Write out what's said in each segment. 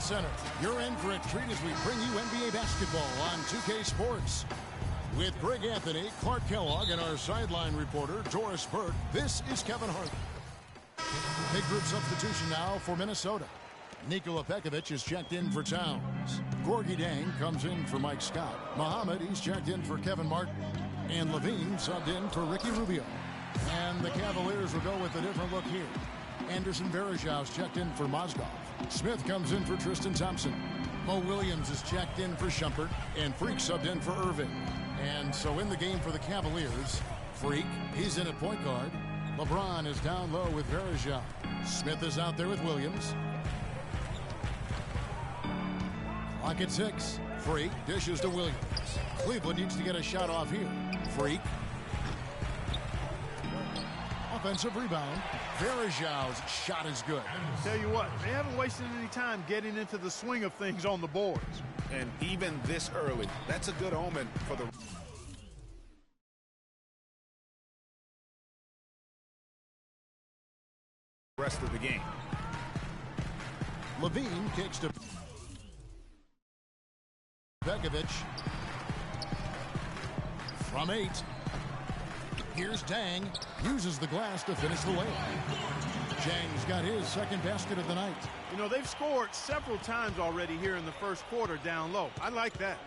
Center. You're in for a treat as we bring you NBA basketball on 2K Sports. With Greg Anthony, Clark Kellogg, and our sideline reporter, Doris Burke, this is Kevin Hart. Big group substitution now for Minnesota. Nikola Pekovic is checked in for Towns. Gorgie Dang comes in for Mike Scott. Muhammad, he's checked in for Kevin Martin. And Levine subbed in for Ricky Rubio. And the Cavaliers will go with a different look here. Anderson Varejau's checked in for Mozgov. Smith comes in for Tristan Thompson. Mo Williams is checked in for Shumpert. And Freak subbed in for Irving. And so in the game for the Cavaliers, Freak, he's in at point guard. LeBron is down low with Varejao. Smith is out there with Williams. Clock at 6. Freak dishes to Williams. Cleveland needs to get a shot off here. Freak. Offensive rebound. Varejao's shot is good. Tell you what, they haven't wasted any time getting into the swing of things on the boards. And even this early, that's a good omen for the rest of the game. Levine kicks to Pekovic. From 8. Here's Dang. Uses the glass to finish the layup. Chang's got his second basket of the night. You know, they've scored several times already here in the first quarter down low. I like that.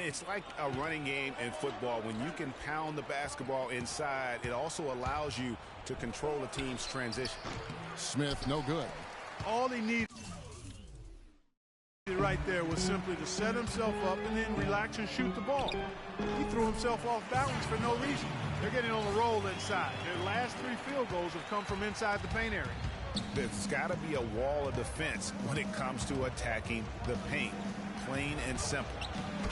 It's like a running game in football. When you can pound the basketball inside, it also allows you to control a team's transition. Smith, no good. All he needed right there was simply to set himself up and then relax and shoot the ball. He threw himself off balance for no reason. They're getting on the roll inside. Their last 3 field goals have come from inside the paint area. There's got to be a wall of defense when it comes to attacking the paint. Plain and simple.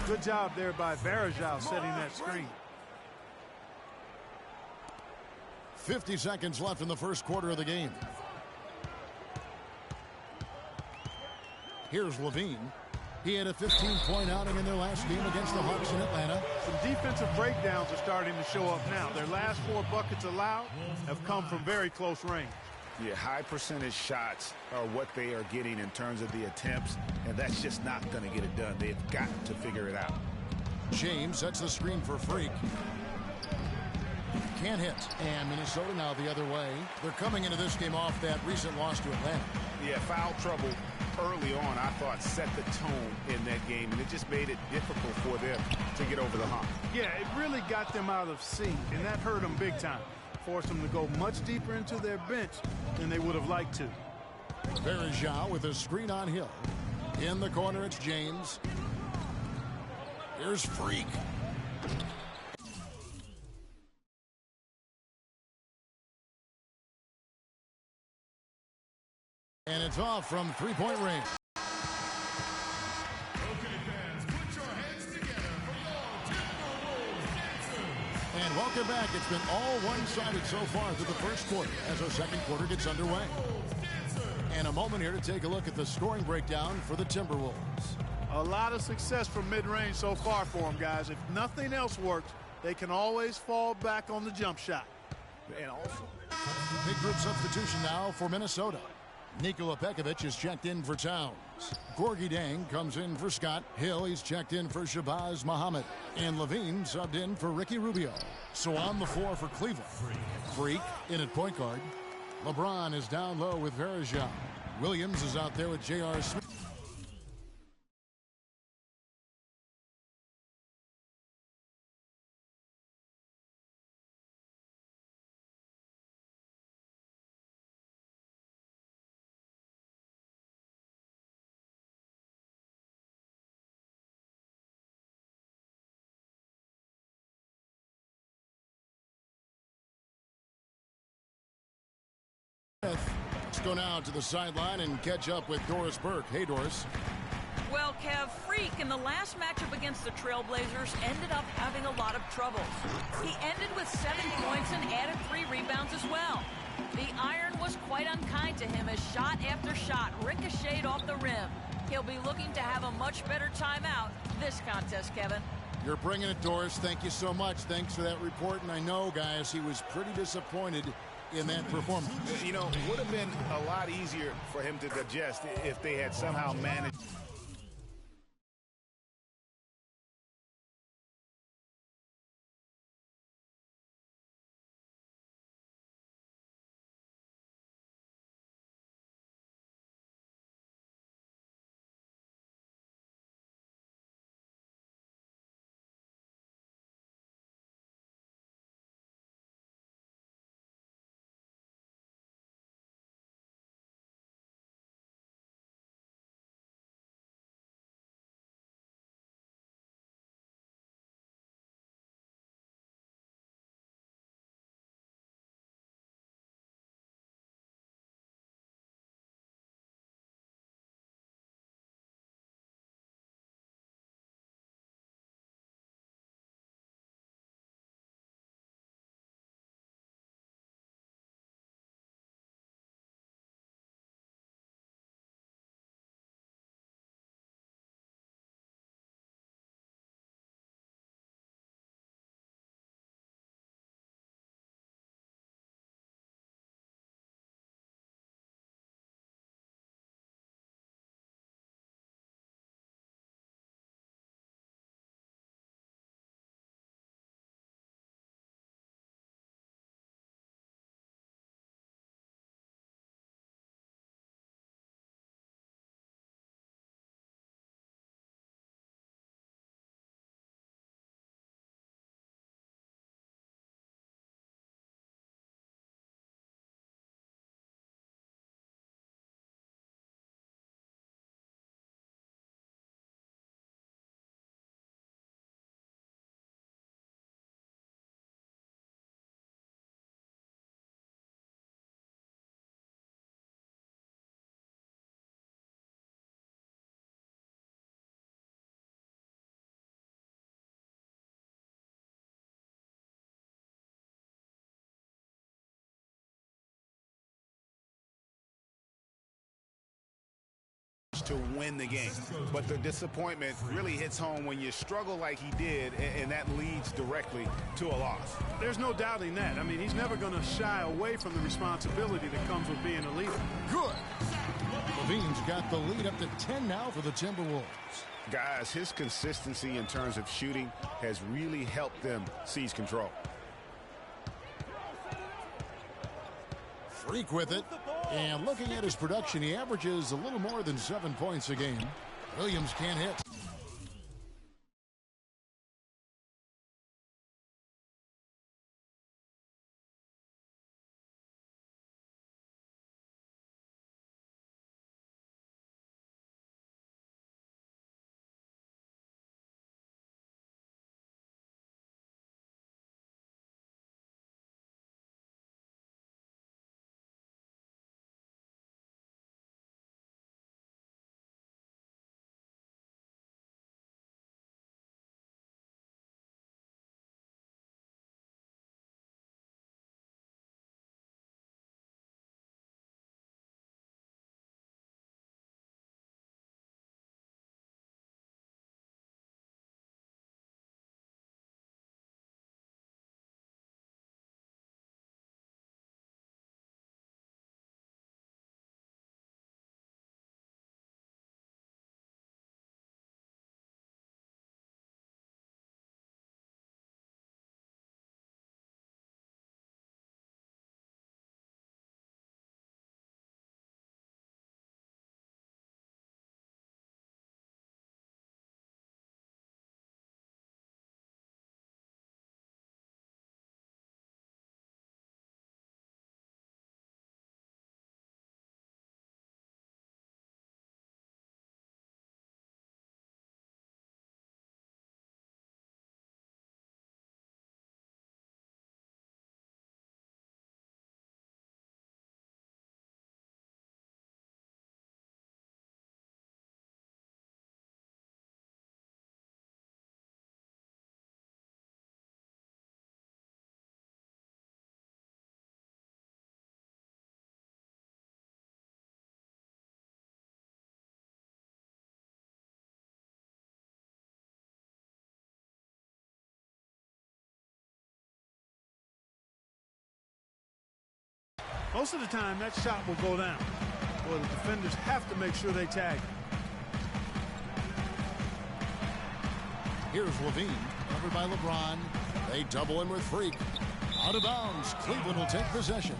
Good job there by Varejao setting that screen. 50 seconds left in the first quarter of the game. Here's Levine. He had a 15-point outing in their last game against the Hawks in Atlanta. Some defensive breakdowns are starting to show up now. Their last 4 buckets allowed have come from very close range. Yeah, high percentage shots are what they are getting in terms of the attempts, and that's just not going to get it done. They've got to figure it out. James sets the screen for Freak. Can't hit. And Minnesota now the other way. They're coming into this game off that recent loss to Atlanta. Yeah, foul trouble early on, I thought, set the tone in that game, and it just made it difficult for them to get over the hump. Yeah, it really got them out of sync, and that hurt them big time. Forced them to go much deeper into their bench than they would have liked to. Varejao with a screen on Hill. In the corner, it's James. Here's Freak. And it's off from three-point range. Okay, fans, put your hands together for your Timberwolves dancers. And welcome back. It's been all one-sided so far through the first quarter as our second quarter gets underway. And a moment here to take a look at the scoring breakdown for the Timberwolves. A lot of success from mid-range so far for them, guys. If nothing else works, they can always fall back on the jump shot. And also, big group substitution now for Minnesota. Nikola Pekovic is checked in for Towns. Gorgie Dang comes in for Scott. Hill, he's checked in for Shabazz Muhammad. And Levine subbed in for Ricky Rubio. So on the floor for Cleveland. Freak in at point guard. LeBron is down low with Varejao. Williams is out there with J.R. Smith. Let's go now to the sideline and catch up with Doris Burke. Hey, Doris. Well, Kev, Freak in the last matchup against the Trailblazers ended up having a lot of trouble. He ended with 7 points and added 3 rebounds as well. The iron was quite unkind to him as shot after shot ricocheted off the rim. He'll be looking to have a much better time out this contest, Kevin. You're bringing it, Doris. Thank you so much. Thanks for that report. And I know, guys, he was pretty disappointed in that performance. You know, it would have been a lot easier for him to digest if they had somehow managed. To win the game, but the disappointment really hits home when you struggle like he did, and that leads directly to a loss. There's no doubting that. I mean, he's never going to shy away from the responsibility that comes with being a leader. Good. Levine's got the lead up to 10 now for the Timberwolves. Guys, his consistency in terms of shooting has really helped them seize control. Freak with it. And looking at his production, he averages a little more than 7 points a game. Williams can't hit. Most of the time, that shot will go down. Well, the defenders have to make sure they tag him. Here's Levine, covered by LeBron. They double him with Freak. Out of bounds, Cleveland will take possession.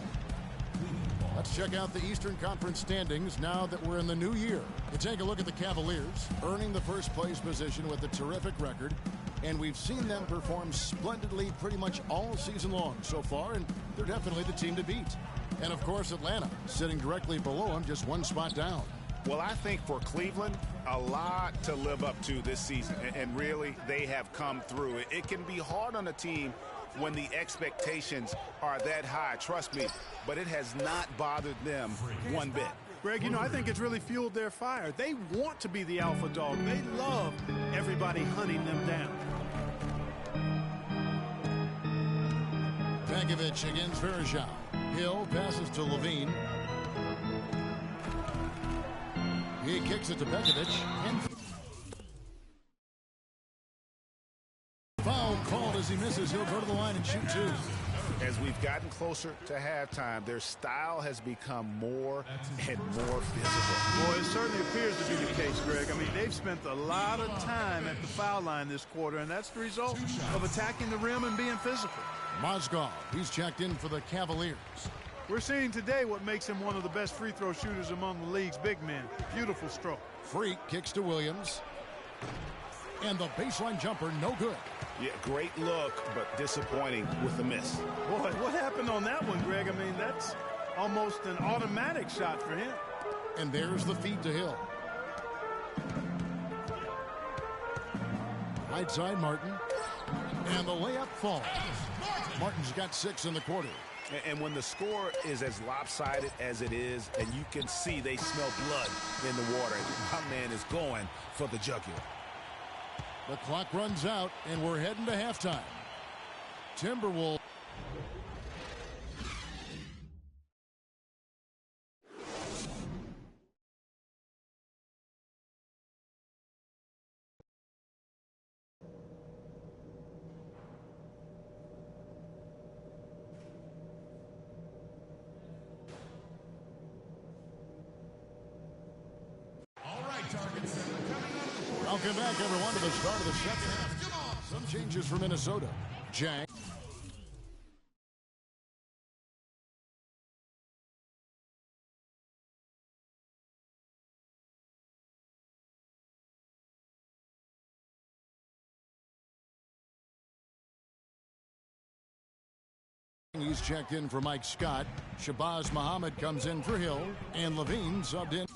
Let's check out the Eastern Conference standings now that we're in the new year. We take a look at the Cavaliers, earning the first place position with a terrific record. And we've seen them perform splendidly pretty much all season long so far, and they're definitely the team to beat. And, of course, Atlanta, sitting directly below them, just one spot down. Well, I think for Cleveland, a lot to live up to this season, and really, they have come through. It can be hard on a team when the expectations are that high, trust me, but it has not bothered them one bit. Greg, you know, I think it's really fueled their fire. They want to be the alpha dog. They love everybody hunting them down. Begovic against Verjao. Hill passes to Levine. He kicks it to Begovic. And foul called as he misses. He'll go to the line and shoot two. As we've gotten closer to halftime, their style has become more and more physical. Boy, it certainly appears to be the case, Greg. I mean, they've spent a lot of time at the foul line this quarter, and that's the result of attacking the rim and being physical. Mozgov, he's checked in for the Cavaliers. We're seeing today what makes him one of the best free throw shooters among the league's big men. Beautiful stroke. Freak kicks to Williams. And the baseline jumper, no good. Yeah, great look, but disappointing with the miss. Boy, what happened on that one, Greg? I mean, that's almost an automatic shot for him. And there's the feed to Hill. Right side, Martin. And the layup falls. Martin's got 6 in the quarter. And when the score is as lopsided as it is, and you can see they smell blood in the water, my man is going for the jugular. The clock runs out, and we're heading to halftime. Timberwolves. Welcome back, everyone, to the start of the second half. Some changes for Minnesota. Jang. He's checked in for Mike Scott. Shabazz Muhammad comes in for Hill. And Levine subbed in.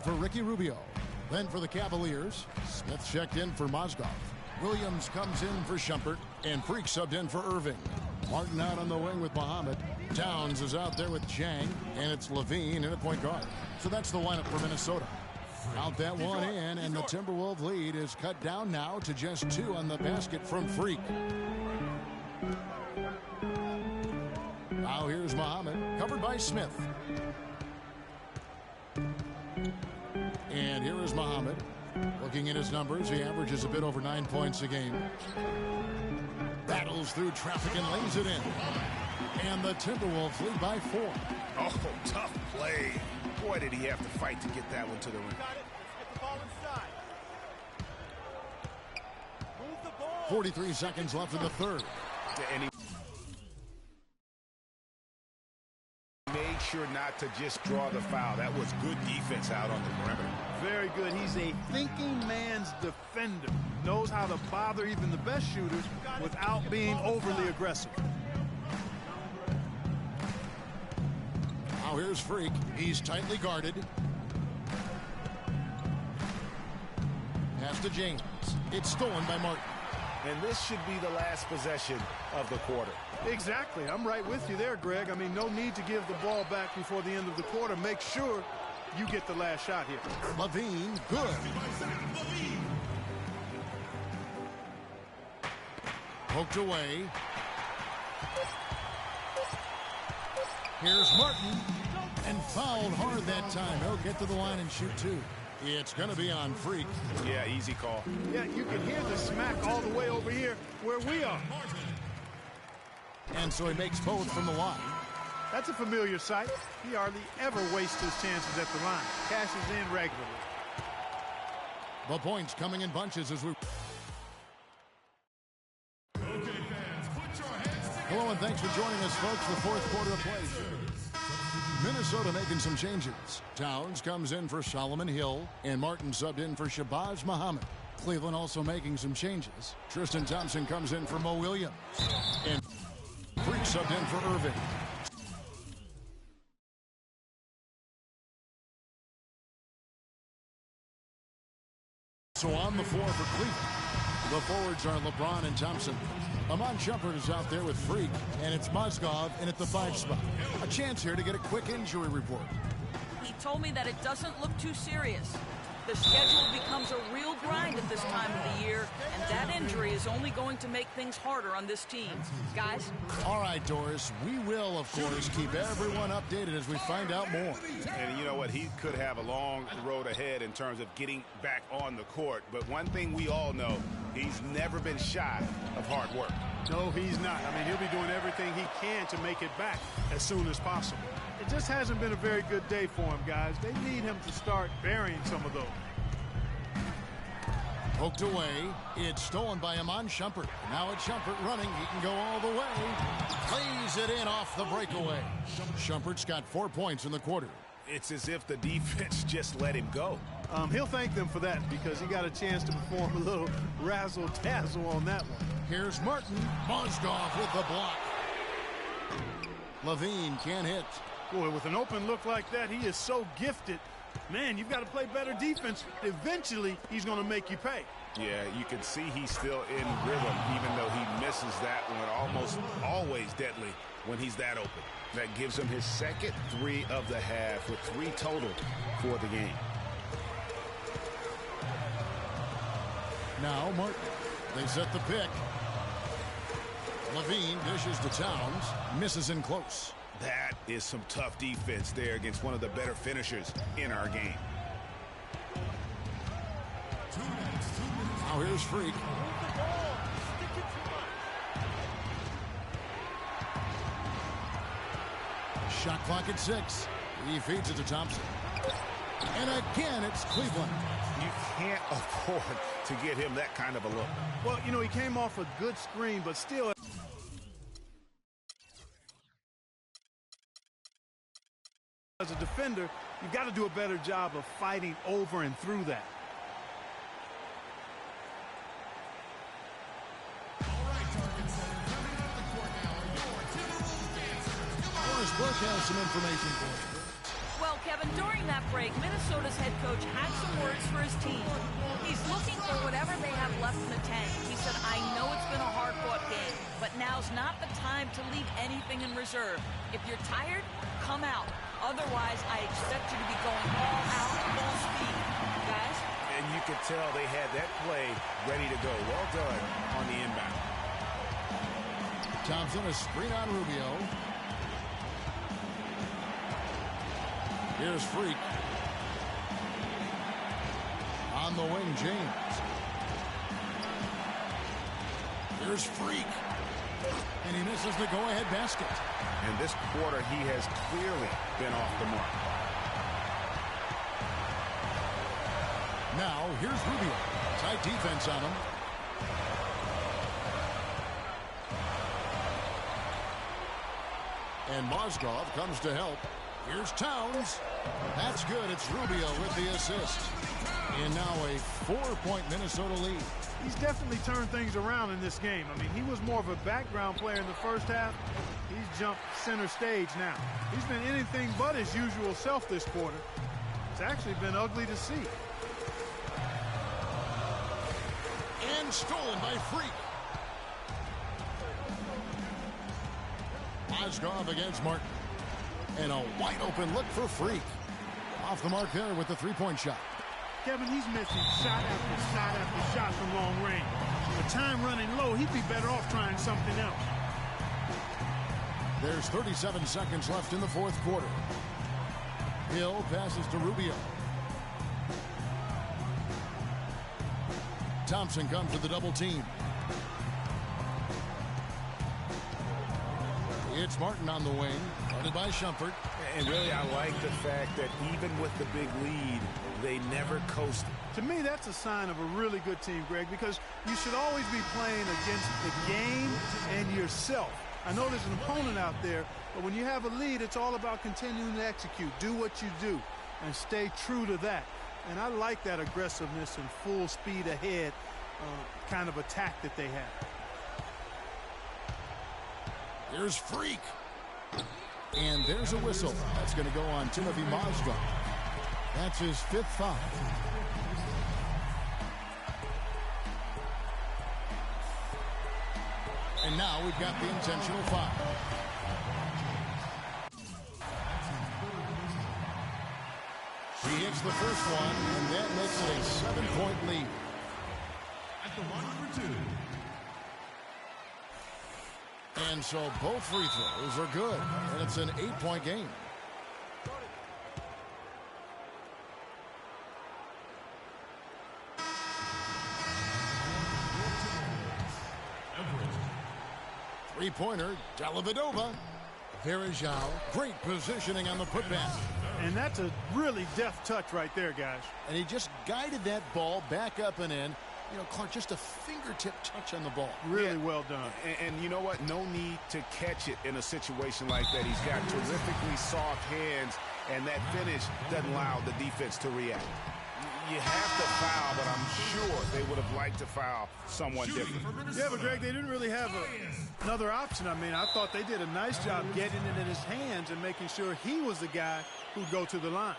For Ricky Rubio. Then for the Cavaliers, Smith checked in for Mozgov. Williams comes in for Shumpert, and Freak subbed in for Irving. Martin out on the wing with Muhammad. Downs is out there with Chang, and it's Levine in at point guard. So that's the lineup for Minnesota. Count that one in, and the Timberwolves lead is cut down now to just 2 on the basket from Freak. Now here's Muhammad, covered by Smith. And here is Muhammad. Looking at his numbers, he averages a bit over 9 points a game. Battles through traffic and lays it in. And the Timberwolves lead by 4. Oh, tough play. Boy, did he have to fight to get that one to the rim. Get the ball inside. Move the ball. 43 seconds left in the third. And he made sure not to just draw the foul. That was good defense out on the perimeter. Very good. He's a thinking man's defender. Knows how to bother even the best shooters without being overly aggressive. Now here's Freak. He's tightly guarded. Pass to James. It's stolen by Martin. And this should be the last possession of the quarter. Exactly. I'm right with you there, Greg. I mean, no need to give the ball back before the end of the quarter. Make sure you get the last shot here. Levine, good. Poked away. Here's Martin. And fouled hard that time. He'll get to the line and shoot two. It's going to be on Freak. Yeah, easy call. Yeah, you can hear the smack all the way over here where we are. And so he makes both from the line. That's a familiar sight. He hardly ever wastes his chances at the line. Cashes in regularly. The points coming in bunches as we... Hello and thanks for joining us, folks. The fourth quarter of play. Minnesota making some changes. Towns comes in for Solomon Hill, and Martin subbed in for Shabazz Muhammad. Cleveland also making some changes. Tristan Thompson comes in for Mo Williams, and Freak subbed in for Irving. So on the floor for Cleveland, the forwards are LeBron and Thompson. Amon Shumpert is out there with Freak, and it's Mozgov in at the 5 spot. A chance here to get a quick injury report. He told me that it doesn't look too serious. The schedule becomes a real grind at this time of the year, and that injury is only going to make things harder on this team. Guys? All right, Doris, we will, of course, keep everyone updated as we find out more. And you know what? He could have a long road ahead in terms of getting back on the court. But one thing we all know, he's never been shy of hard work. No, he's not. I mean, he'll be doing everything he can to make it back as soon as possible. It just hasn't been a very good day for him, guys. They need him to start burying some of those. Poked away. It's stolen by Amon Shumpert. Now it's Shumpert running. He can go all the way. Plays it in off the breakaway. Shumpert's got 4 points in the quarter. It's as if the defense just let him go. He'll thank them for that because he got a chance to perform a little razzle-dazzle on that one. Here's Martin. Mozgov with the block. Levine can't hit. Boy, with an open look like that, he is so gifted. Man, you've got to play better defense. Eventually, he's going to make you pay. Yeah, you can see he's still in rhythm, even though he misses that one almost always deadly when he's that open. That gives him his second 3 of the half with 3 total for the game. Now Martin. They set the pick. Levine dishes to Towns. Misses in close. That is some tough defense there against one of the better finishers in our game. Now here's Freak. Shot clock at 6. He feeds it to Thompson. And again, it's Cleveland. You can't afford to get him that kind of a look. Well, you know, he came off a good screen, but still... As a defender, you've got to do a better job of fighting over and through that. Doris Burke has some information for you. Well, Kevin, during that break, Minnesota's head coach had some words for his team. He's looking for whatever they have left in the tank. He said, I know it's been a hard-fought game, but now's not the time to leave anything in reserve. If you're tired, come out. Otherwise, I expect you to be going all out, full speed. Guys? And you could tell they had that play ready to go. Well done on the inbound. Thompson, a screen on Rubio. Here's Freak. On the wing, James. Here's Freak. And he misses the go-ahead basket. And this quarter, he has clearly been off the mark. Now, here's Rubio. Tight defense on him. And Mozgov comes to help. Here's Towns. That's good. It's Rubio with the assist. And now a 4-point Minnesota lead. He's definitely turned things around in this game. I mean, he was more of a background player in the first half. He's jumped center stage now. He's been anything but his usual self this quarter. It's actually been ugly to see. And stolen by Freak. Mozgov against Martin. And a wide open look for Freak. Off the mark there with the three-point shot. Kevin, he's missing shot after shot after shot from long range. With time running low, he'd be better off trying something else. There's 37 seconds left in the fourth quarter. Hill passes to Rubio. Thompson comes to the double team. It's Martin on the wing, guarded by Shumpert. And really, I like the fact that even with the big lead, they never coasted. To me, that's a sign of a really good team, Greg, because you should always be playing against the game and yourself. I know there's an opponent out there, but when you have a lead, it's all about continuing to execute. Do what you do and stay true to that. And I like that aggressiveness and full speed ahead kind of attack that they have. Here's Freak. And there's a whistle. That's going to go on Timothy Mozgov. That's his fifth foul. And now we've got the intentional foul. He hits the first one, and that makes it a 7-point lead. At the line for two. And so both free throws are good, and it's an 8-point game. Three-pointer, Dellavedova. Verajao, great positioning on the putback. And that's a really deft touch right there, guys. And he just guided that ball back up and in. You know, Clark, just a fingertip touch on the ball. Really well done. And you know what? No need to catch it in a situation like that. He's got terrifically soft hands, and that finish doesn't allow the defense to react. You have to foul, but I'm sure they would have liked to foul someone different. Yeah, but Greg, they didn't really have another option. I mean, I thought they did a nice job getting it in his hands and making sure he was the guy who'd go to the line.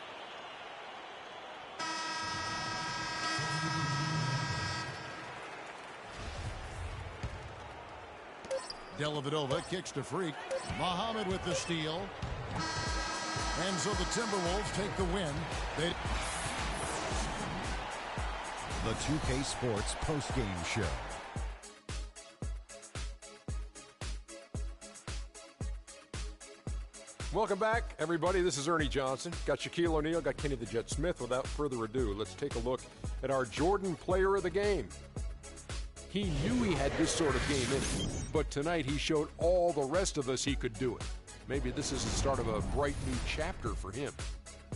Dellavedova kicks to Freak. Muhammad with the steal. And so the Timberwolves take the win. The 2K Sports postgame show. Welcome back, everybody. This is Ernie Johnson. Got Shaquille O'Neal, got Kenny the Jet Smith. Without further ado, let's take a look at our Jordan player of the game. He knew he had this sort of game in him, but tonight he showed all the rest of us he could do it. Maybe this is the start of a bright new chapter for him.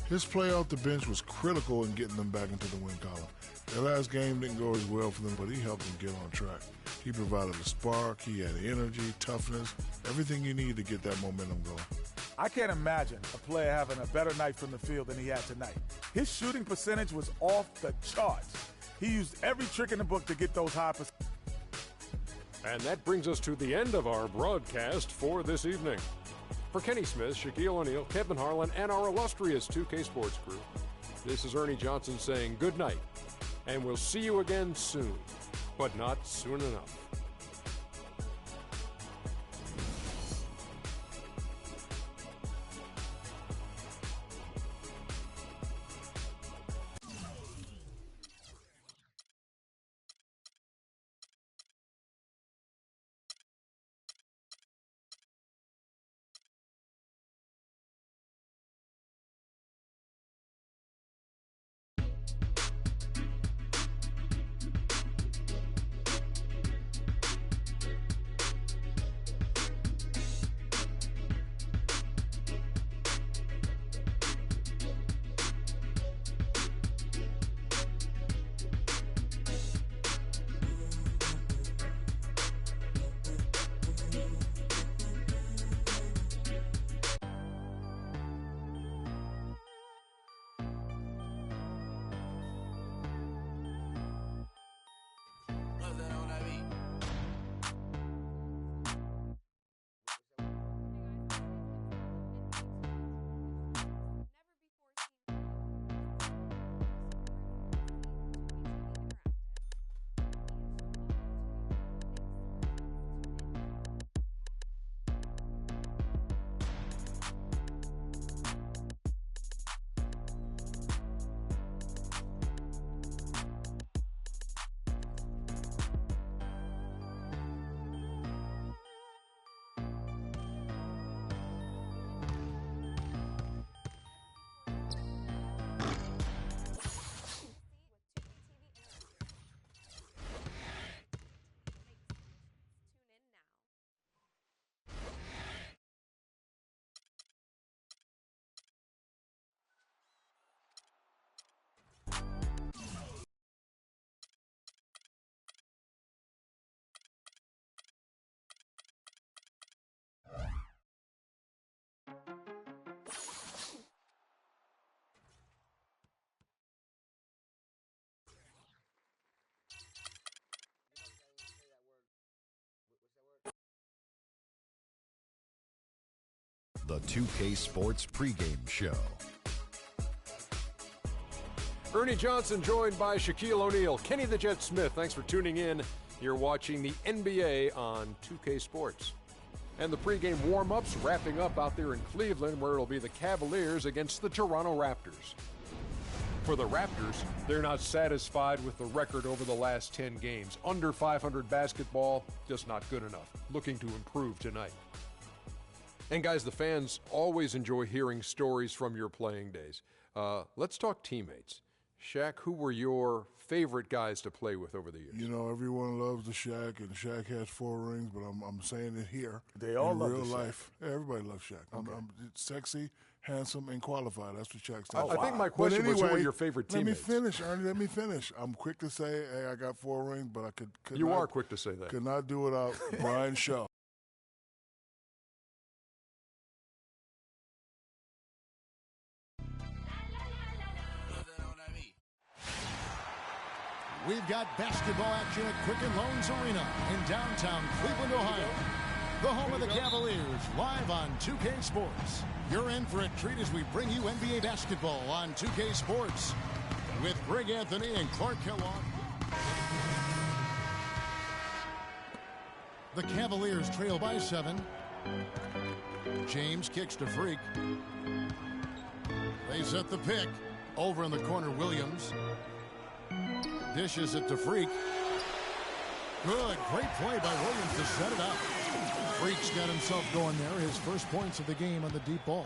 His play off the bench was critical in getting them back into the win column. Their last game didn't go as well for them, but he helped them get on track. He provided a spark, he had energy, toughness, everything you need to get that momentum going. I can't imagine a player having a better night from the field than he had tonight. His shooting percentage was off the charts. He used every trick in the book to get those high percentages. And that brings us to the end of our broadcast for this evening. For Kenny Smith, Shaquille O'Neal, Kevin Harlan, and our illustrious 2K Sports crew, this is Ernie Johnson saying good night, and we'll see you again soon, but not soon enough. The 2K Sports pregame show. Ernie Johnson joined by Shaquille O'Neal, Kenny the Jet Smith. Thanks for tuning in. You're watching the NBA on 2K Sports. And the pregame warm-ups wrapping up out there in Cleveland, where it'll be the Cavaliers against the Toronto Raptors. For the Raptors, they're not satisfied with the record over the last 10 games. Under 500 basketball, just not good enough. Looking to improve tonight. And guys, the fans always enjoy hearing stories from your playing days. Let's talk teammates. Shaq, who were your favorite guys to play with over the years? You know, everyone loves the Shaq, and Shaq has 4 rings, but I'm saying it here. They all love real the Shaq. life. Everybody loves Shaq. Okay. I'm sexy, handsome, and qualified. That's what Shaq stands I for. think my question was, who were your favorite teammates? Let me finish, Ernie. Let me finish. I'm quick to say, hey, I got 4 rings, but I could You not, are quick to say that. could not do without Brian Shaw. We've got basketball action at Quicken Loans Arena in downtown Cleveland, Ohio. The home of the Cavaliers, live on 2K Sports. You're in for a treat as we bring you NBA basketball on 2K Sports with Greg Anthony and Clark Kellogg. The Cavaliers trail by 7. James kicks to Freak. They set the pick. Over in the corner, Williams. Dishes it to Freak. Good, great play by Williams to set it up. Freak's got himself going there. His first points of the game on the deep ball.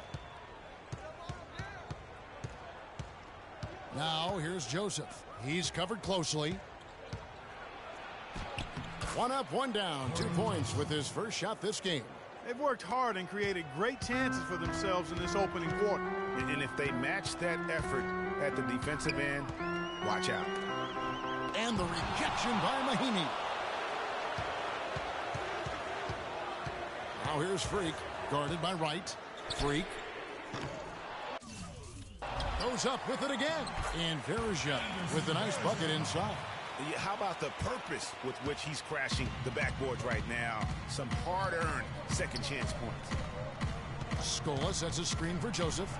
Now here's Joseph. He's covered closely. 1 up, 1 down. 2 points with his first shot this game. They've worked hard and created great chances for themselves in this opening quarter. And if they match that effort at the defensive end, watch out. And the rejection by Mahinmi. Now here's Freak, guarded by Wright. Freak goes up with it again. And Verja with a nice bucket inside. How about the purpose with which he's crashing the backboards right now? Some hard-earned second chance points. Scola sets a screen for Joseph.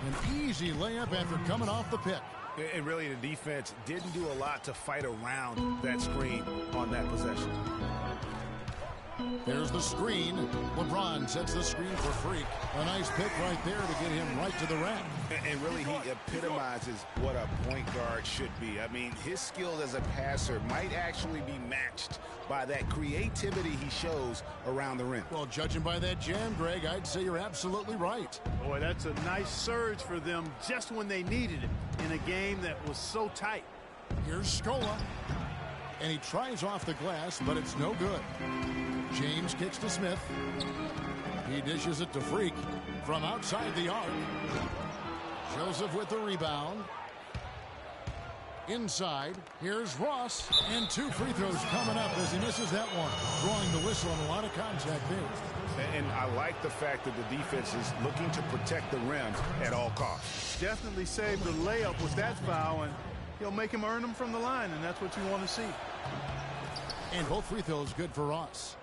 An easy layup after coming off the pick. And really, the defense didn't do a lot to fight around that screen on that possession. There's the screen. LeBron sets the screen for Freak. A nice pick right there to get him right to the rack. And really, he epitomizes what a point guard should be. I mean, his skill as a passer might actually be matched by that creativity he shows around the rim. Well, judging by that jam, Greg, I'd say you're absolutely right. Boy, that's a nice surge for them just when they needed it in a game that was so tight. Here's Scola. And he tries off the glass, but it's no good. James kicks to Smith. He dishes it to Freak from outside the arc. Joseph with the rebound. Inside, here's Ross. And 2 free throws coming up as he misses that one. Drawing the whistle and a lot of contact there. And I like the fact that the defense is looking to protect the rim at all costs. Definitely saved the layup with that foul, and he'll make him earn them from the line, and that's what you want to see. And both free throws good for Ross.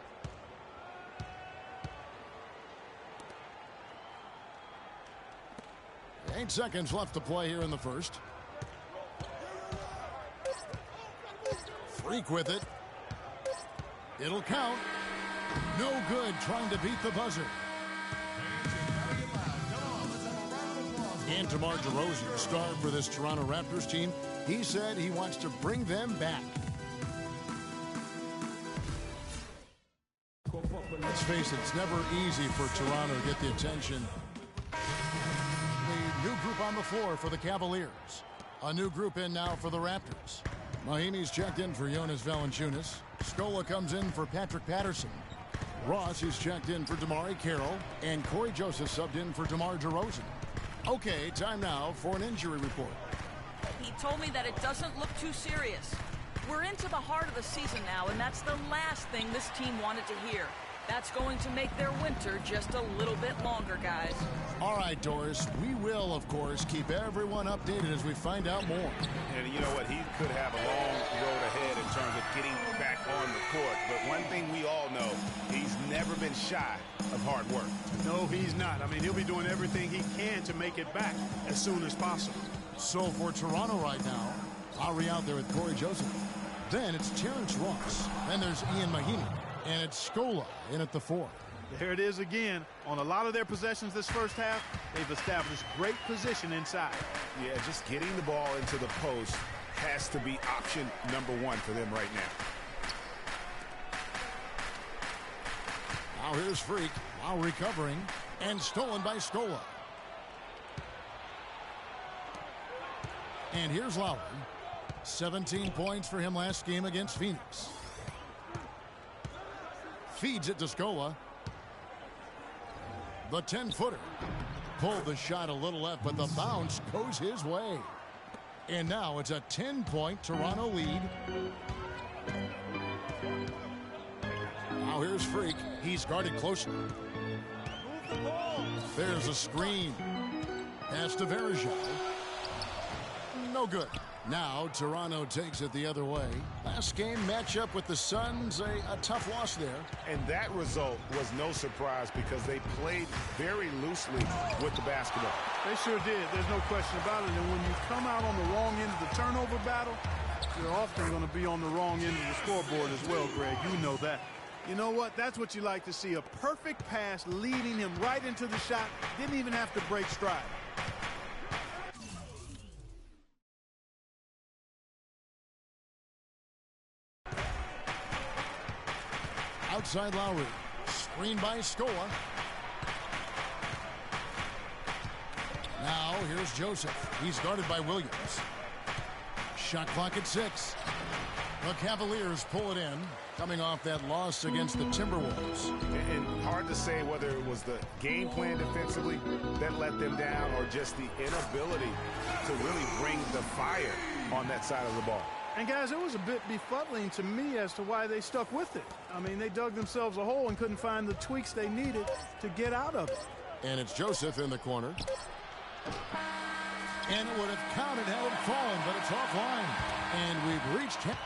Eight seconds left to play here in the first. Freak with it. It'll count. No good trying to beat the buzzer. And DeMar DeRozan, star for this Toronto Raptors team, he said he wants to bring them back. Let's face it, it's never easy for Toronto to get the attention. The new group on the floor for the Cavaliers. A new group in now for the Raptors. Mahinmi's checked in for Jonas Valanciunas. Scola comes in for Patrick Patterson. Ross is checked in for DeMar Carroll. And Corey Joseph subbed in for DeMar DeRozan. Okay, time now for an injury report. He told me that it doesn't look too serious. We're into the heart of the season now, and that's the last thing this team wanted to hear. That's going to make their winter just a little bit longer, guys. All right, Doris, we will, of course, keep everyone updated as we find out more. And you know what? He could have a long road ahead in terms of getting back on the court, but one thing we all know, he's never been shy of hard work. No, he's not. I mean, he'll be doing everything he can to make it back as soon as possible. So for Toronto right now, Lowry out there with Corey Joseph. Then it's Terrence Ross. Then there's Ian Mahinmi. And it's Scola in at the 4. There it is again. On a lot of their possessions this first half, they've established great position inside. Yeah, just getting the ball into the post has to be option number 1 for them right now. Now here's Freak. Lowry covering. And stolen by Scola. And here's Lowry. 17 points for him last game against Phoenix. Feeds it to Scola. The 10-footer. Pulled the shot a little left, but the bounce goes his way. And now it's a 10-point Toronto lead. Now here's Freak. He's guarded closely. There's a screen. Pass to Verajao. No good. Now Toronto takes it the other way. Last game matchup with the Suns, a tough loss there. And that result was no surprise because they played very loosely with the basketball. They sure did. There's no question about it. And when you come out on the wrong end of the turnover battle, you're often going to be on the wrong end of the scoreboard as well, Greg. You know that. You know what? That's what you like to see. A perfect pass leading him right into the shot. Didn't even have to break stride. Outside Lowry. Screen by Scola. Now here's Joseph. He's guarded by Williams. Shot clock at 6. The Cavaliers pull it in, coming off that loss against the Timberwolves. And hard to say whether it was the game plan defensively that let them down or just the inability to really bring the fire on that side of the ball. And, guys, it was a bit befuddling to me as to why they stuck with it. I mean, they dug themselves a hole and couldn't find the tweaks they needed to get out of it. And it's Joseph in the corner. And it would have counted had it fallen, but it's offline. And we've reached him.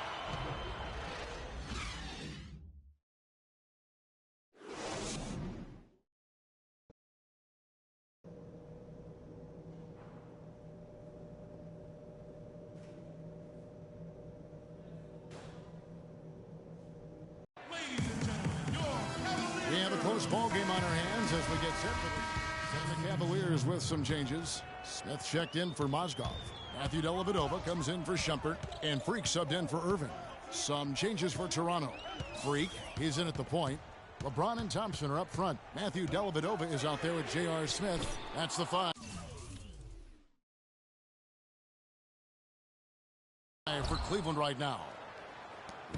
We have a close ball game on our hands as we get set for the Cavaliers with some changes. Smith checked in for Mozgov. Matthew Dellavedova comes in for Shumpert. And Freak subbed in for Irving. Some changes for Toronto. Freak, he's in at the point. LeBron and Thompson are up front. Matthew Dellavedova is out there with J.R. Smith. That's the 5. For Cleveland right now.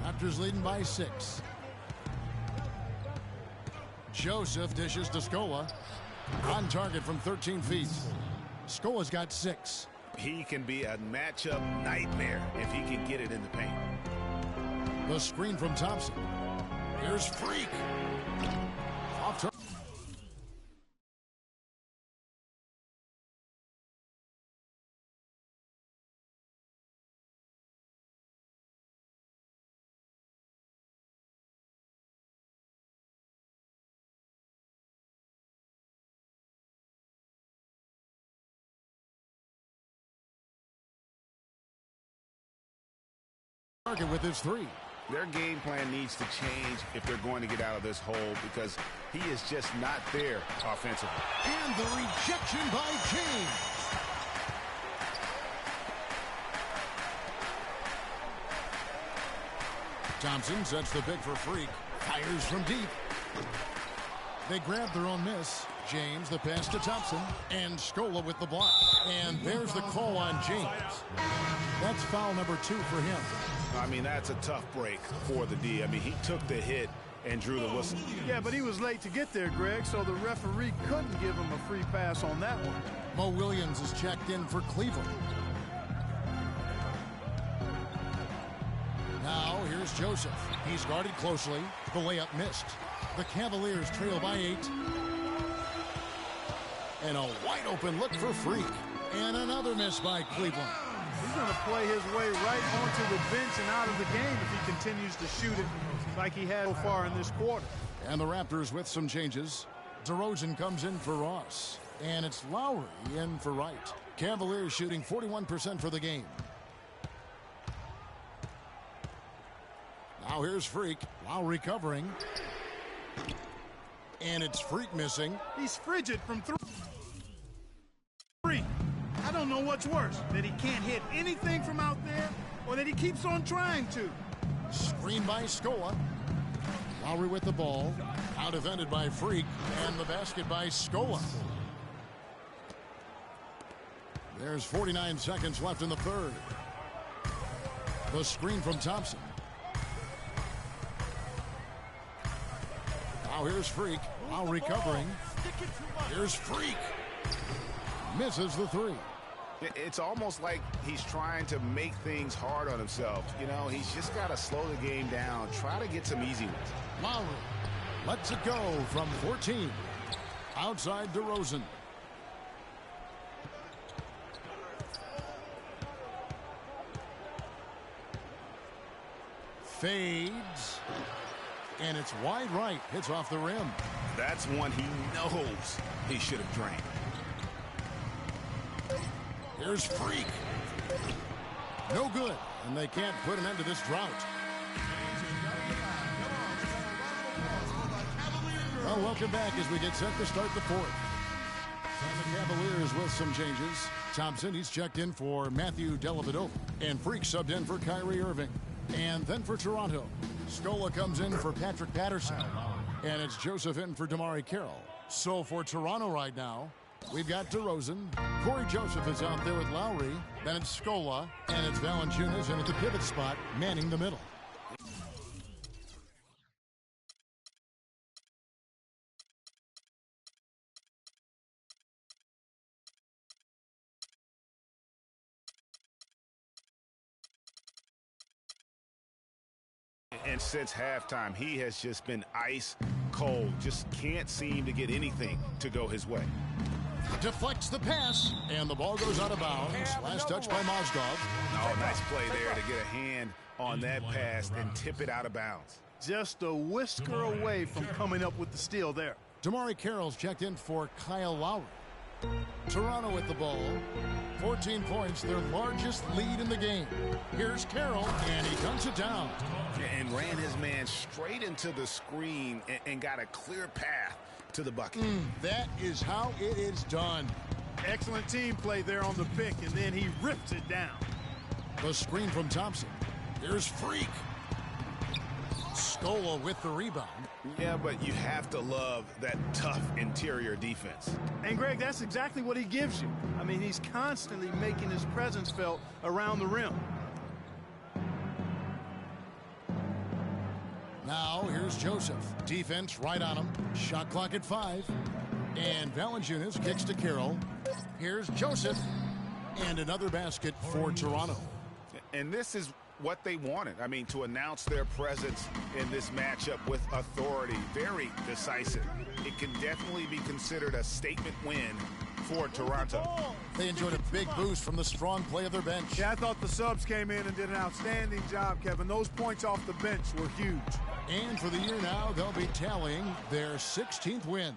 Raptors leading by 6. Joseph dishes to Scola. On target from 13 feet. Scola's got 6. He can be a matchup nightmare if he can get it in the paint. The screen from Thompson. Here's Freak. Off turn. Target with his 3. Their game plan needs to change if they're going to get out of this hole because he is just not there offensively. And the rejection by James. Thompson sets the pick for Freak. Fires from deep. They grab their own miss. James, the pass to Thompson. And Scola with the block. And there's the call on James. That's foul number 2 for him. I mean, that's a tough break for the D. I mean, he took the hit and drew the whistle. Yeah, but he was late to get there, Greg, so the referee couldn't give him a free pass on that one. Mo Williams is checked in for Cleveland. Now, here's Joseph. He's guarded closely. The layup missed. The Cavaliers trail by 8. And a wide open look for Freak. And another miss by Cleveland. He's going to play his way right onto the bench and out of the game if he continues to shoot it like he has so far in this quarter. And the Raptors with some changes. DeRozan comes in for Ross. And it's Lowry in for Wright. Cavaliers shooting 41% for the game. Now here's Freak. Lowry covering. And it's Freak missing. He's frigid from three. I don't know what's worse, that he can't hit anything from out there or that he keeps on trying to. Screen by Scola. Lowry with the ball. Now defended by Freak. And the basket by Scola. There's 49 seconds left in the third. The screen from Thompson. Now here's Freak. Lowry covering. Here's Freak. Misses the three. It's almost like he's trying to make things hard on himself. You know, he's just got to slow the game down. Try to get some easy ones. Lowry lets it go from 14. Outside DeRozan. Fades. And it's wide right. Hits off the rim. That's one he knows he should have drained. Here's Freak. No good. And they can't put an end to this drought. Well, welcome back as we get set to start the fourth. The Cavaliers with some changes. Thompson, he's checked in for Matthew Dellavedova. And Freak subbed in for Kyrie Irving. And then for Toronto, Scola comes in for Patrick Patterson. And it's Joseph in for DeMarre Carroll. So for Toronto right now, we've got DeRozan. Corey Joseph is out there with Lowry. Then it's Scola. And it's Valanciunas in at the pivot spot, manning the middle. And since halftime, he has just been ice cold. Just can't seem to get anything to go his way. Deflects the pass, and the ball goes out of bounds. Last touch by Mozgov. Oh, nice play there to get a hand on that pass and tip it out of bounds. Just a whisker away from coming up with the steal there. DeMarre Carroll's checked in for Kyle Lowry. Toronto with the ball. 14 points, their largest lead in the game. Here's Carroll, and he dunks it down. And ran his man straight into the screen and got a clear path to the bucket. That is how it is done. Excellent team play there on the pick, and then he rips it down. The screen from Thompson. Here's Freak. Scola with the rebound. Yeah, but you have to love that tough interior defense. And, Greg, that's exactly what he gives you. I mean, he's constantly making his presence felt around the rim. Now, here's Joseph. Defense right on him. Shot clock at 5. And Valanciunas kicks to Carroll. Here's Joseph. And another basket for Toronto. And this is what they wanted. I mean, to announce their presence in this matchup with authority. Very decisive. It can definitely be considered a statement win for Toronto. They enjoyed a big boost from the strong play of their bench. Yeah, I thought the subs came in and did an outstanding job, Kevin. Those points off the bench were huge. And for the year now, they'll be tallying their 16th win.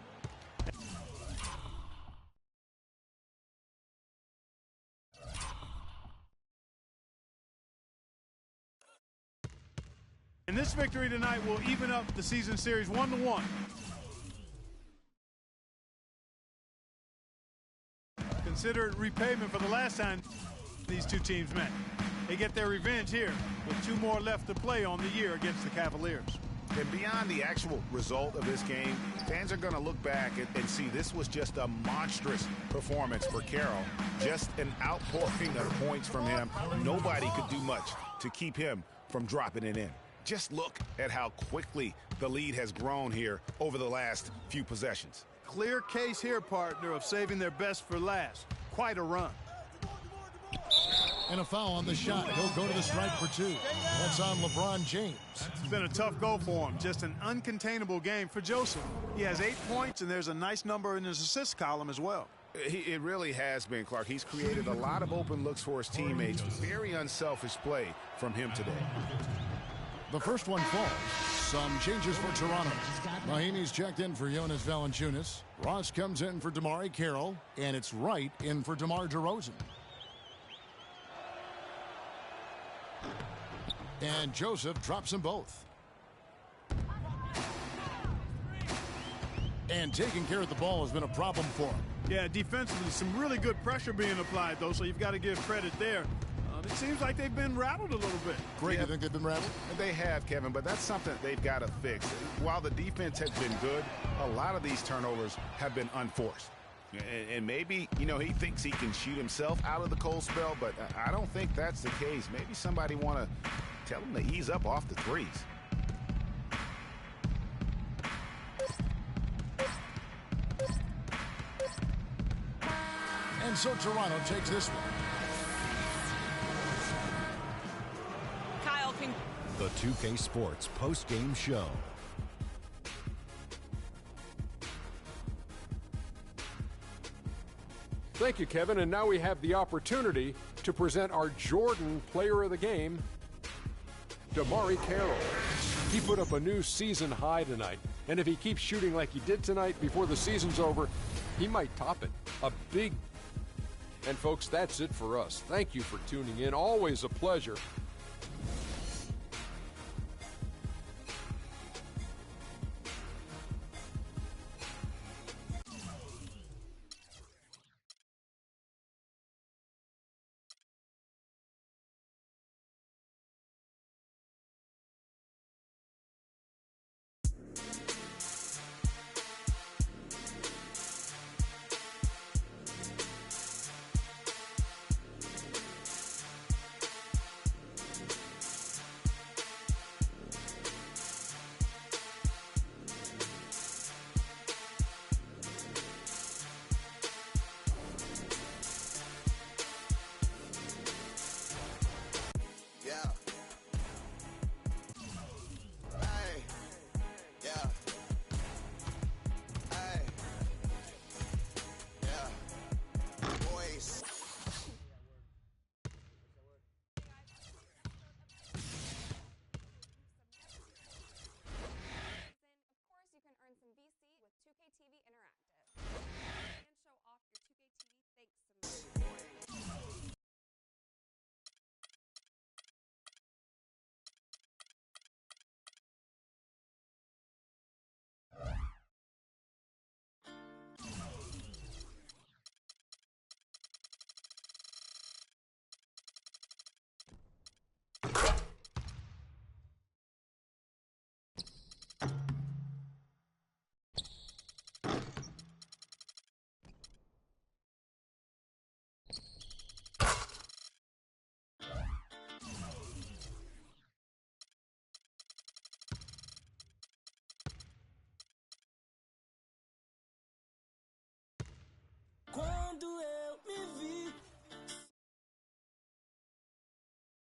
And this victory tonight will even up the season series 1-1. Consider it repayment for the last time these two teams met. They get their revenge here with 2 more left to play on the year against the Cavaliers. And beyond the actual result of this game, fans are going to look back and see this was just a monstrous performance for Carroll. Just an outpouring of points from him. Nobody could do much to keep him from dropping it in. Just look at how quickly the lead has grown here over the last few possessions. Clear case here, partner, of saving their best for last. Quite a run. And a foul on the shot. He'll go to the strike for 2. That's on LeBron James. It's been a tough go for him. Just an uncontainable game for Joseph. He has 8 points, and there's a nice number in his assist column as well. It really has been, Clark. He's created a lot of open looks for his teammates. Very unselfish play from him today. The first one falls. Some changes for Toronto. Mahinmi's checked in for Jonas Valanciunas. Ross comes in for Damari Carroll. And it's Wright in for DeMar DeRozan. And Joseph drops them both. And taking care of the ball has been a problem for him. Yeah, defensively, some really good pressure being applied, though, so you've got to give credit there. It seems like they've been rattled a little bit. Greg, you think they've been rattled? They have, Kevin, but that's something they've got to fix. While the defense has been good, a lot of these turnovers have been unforced. And maybe, he thinks he can shoot himself out of the cold spell, but I don't think that's the case. Maybe somebody want to tell him to ease up off the threes. And so Toronto takes this one. The 2K Sports post-game show. Thank you, Kevin. And now we have the opportunity to present our Jordan Player of the Game, DeMar Carroll. He put up a new season high tonight. And if he keeps shooting like he did tonight before the season's over, he might top it. And folks, that's it for us. Thank you for tuning in. Always a pleasure.